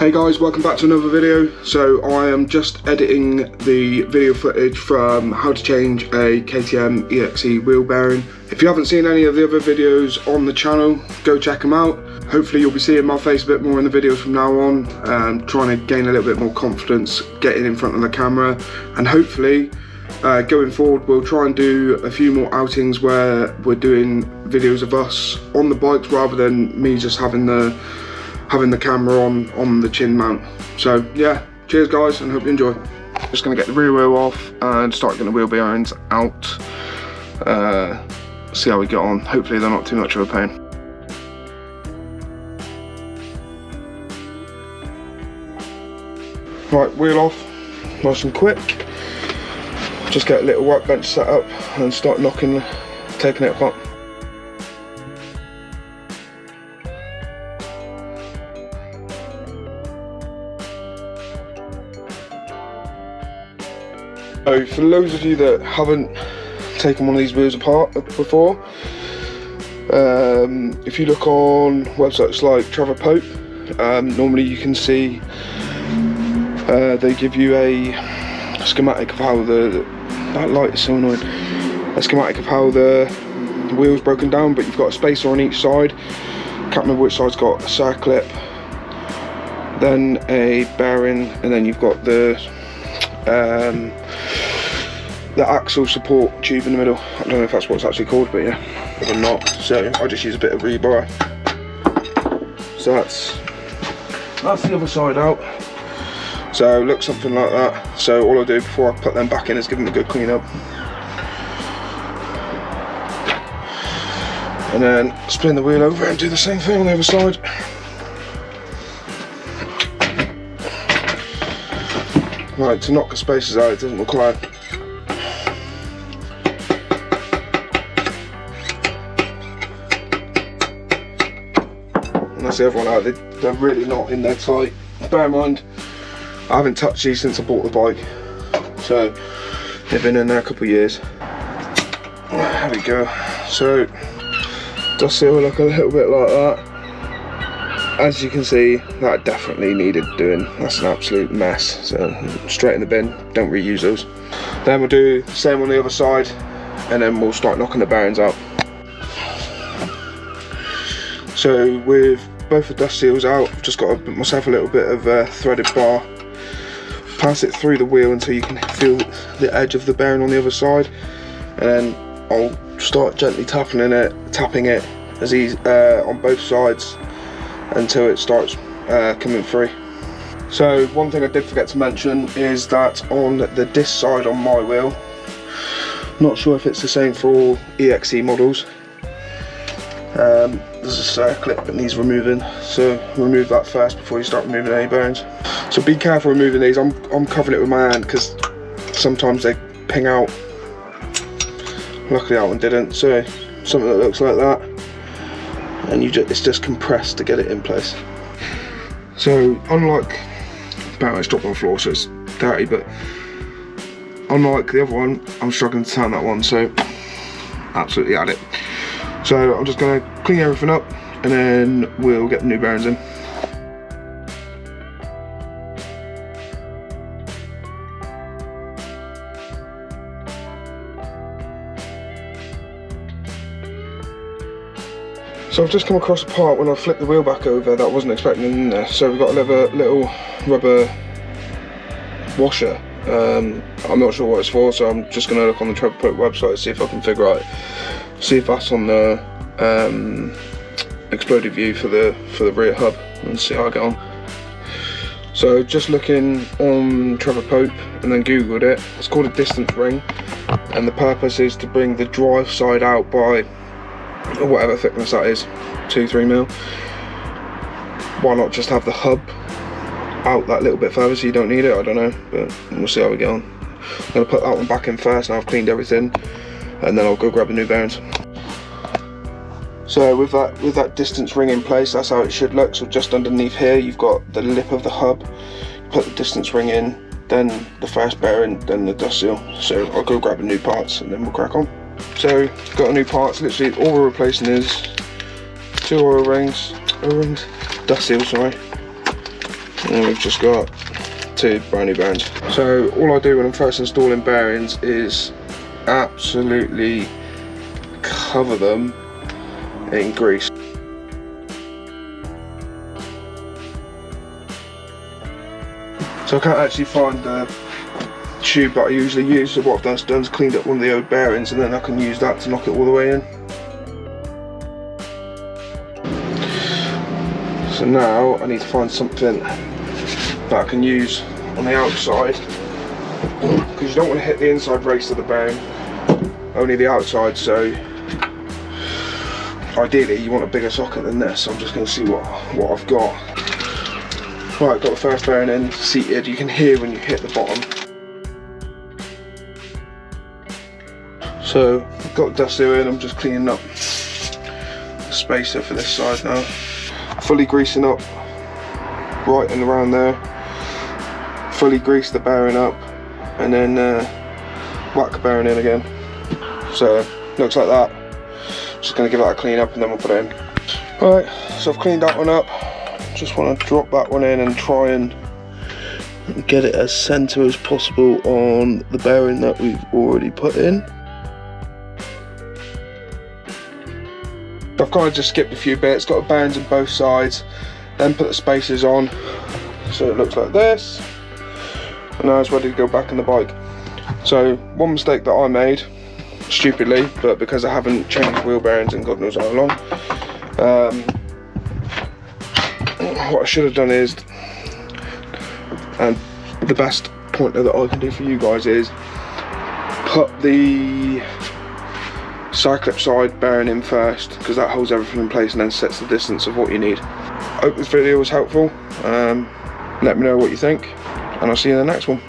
Hey guys, welcome back to another video. So I am just editing the video footage from how to change a Ktm Exc wheel bearing. If you haven't seen any of the other videos on the channel, go check them out. Hopefully you'll be seeing my face a bit more in the videos from now on, trying to gain a little bit more confidence getting in front of the camera, and hopefully going forward we'll try and do a few more outings where we're doing videos of us on the bikes rather than me just having the camera on the chin mount. So yeah, cheers guys and hope you enjoy. Just going to get the rear wheel off and start getting the wheel bearings out, see how we get on. Hopefully they're not too much of a pain. Right, wheel off, nice and quick. Just get a little workbench set up and start taking it apart. So for those of you that haven't taken one of these wheels apart before, if you look on websites like Trevor Pope, normally you can see they give you a schematic of how that light is so annoying. A schematic of how the wheel's broken down, but you've got a spacer on each side. Can't remember which side's got a Circlip, then a bearing, and then you've got the axle support tube in the middle. I don't know if that's what it's actually called, but yeah, or not. So I just use a bit of rebar. So that's the other side out. So it looks something like that. So all I do before I put them back in is give them a good clean up, and then spin the wheel over and do the same thing on the other side. Right, to knock the spacers out, it doesn't require. And that's the other one out. They're really not in there tight. Bear in mind, I haven't touched these since I bought the bike, so they've been in there a couple of years. There we go. So dust seal will look a little bit like that. As you can see, that definitely needed doing. That's an absolute mess. So straight in the bin, don't reuse those. Then we'll do the same on the other side, and then we'll start knocking the bearings out. So with both the dust seals out, I've just got to put myself a little bit of threaded bar, pass it through the wheel until you can feel the edge of the bearing on the other side, and then I'll start gently tapping it as easy on both sides until it starts coming free. So one thing I did forget to mention is that on the disc side on my wheel, not sure if it's the same for all EXC models, there's a Circlip that needs removing, so remove that first before you start removing any bearings. So be careful removing these. I'm covering it with my hand because sometimes they ping out. Luckily that one didn't. So something that looks like that, and it's just compressed to get it in place. So unlike, it's dropped on the floor so it's dirty, but unlike the other one, I'm struggling to turn that one, so absolutely add it. So I'm just going to clean everything up and then we'll get the new bearings in. So I've just come across a part when I flipped the wheel back over that I wasn't expecting in there. So we've got a little rubber washer. I'm not sure what it's for, so I'm just going to look on the Trevor Pope website, see if I can figure out, see if that's on the exploded view for the rear hub, and see how I get on. So just looking on Trevor Pope and then googled it. It's called a distance ring, and the purpose is to bring the drive side out by whatever thickness that is, 2-3 mil. Why not just have the hub out that little bit further so you don't need it? I don't know, but we'll see how we get on. I'm going to put that one back in first, and I've cleaned everything, and then I'll go grab the new bearings. So with that distance ring in place, that's how it should look. So just underneath here you've got the lip of the hub, you put the distance ring in, then the first bearing, then the dust seal. So I'll go grab the new parts and then we'll crack on. So got a new parts. Literally all we're replacing is 2 O-rings, dust seals, sorry, And we've just got 2 brand new bearings. So all I do when I'm first installing bearings is absolutely cover them in grease. So I can't actually find the tube that I usually use, so what I've done is cleaned up one of the old bearings, and then I can use that to knock it all the way in. So now I need to find something that I can use on the outside, because you don't want to hit the inside race of the bearing, only the outside. So ideally you want a bigger socket than this. So I'm just going to see what I've got. Right, got the first bearing in, seated. You can hear when you hit the bottom. So I've got the duster in, I'm just cleaning up the spacer for this side now. Fully greasing up right and around there. Fully grease the bearing up, and then whack the bearing in again. So looks like that. Just going to give that a clean up and then we'll put it in. Right, so I've cleaned that one up. Just want to drop that one in and try and get it as centre as possible on the bearing that we've already put in. I've kind of just skipped a few bits, got the bearings on both sides, then put the spacers on, so it looks like this, and now it's ready to go back in the bike. So one mistake that I made, stupidly, but because I haven't changed wheel bearings in God knows how long, what I should have done is, and the best pointer that I can do for you guys is, put the Circlip side bearing in first, because that holds everything in place and then sets the distance of what you need. Hope this video was helpful. Let me know what you think, and I'll see you in the next one.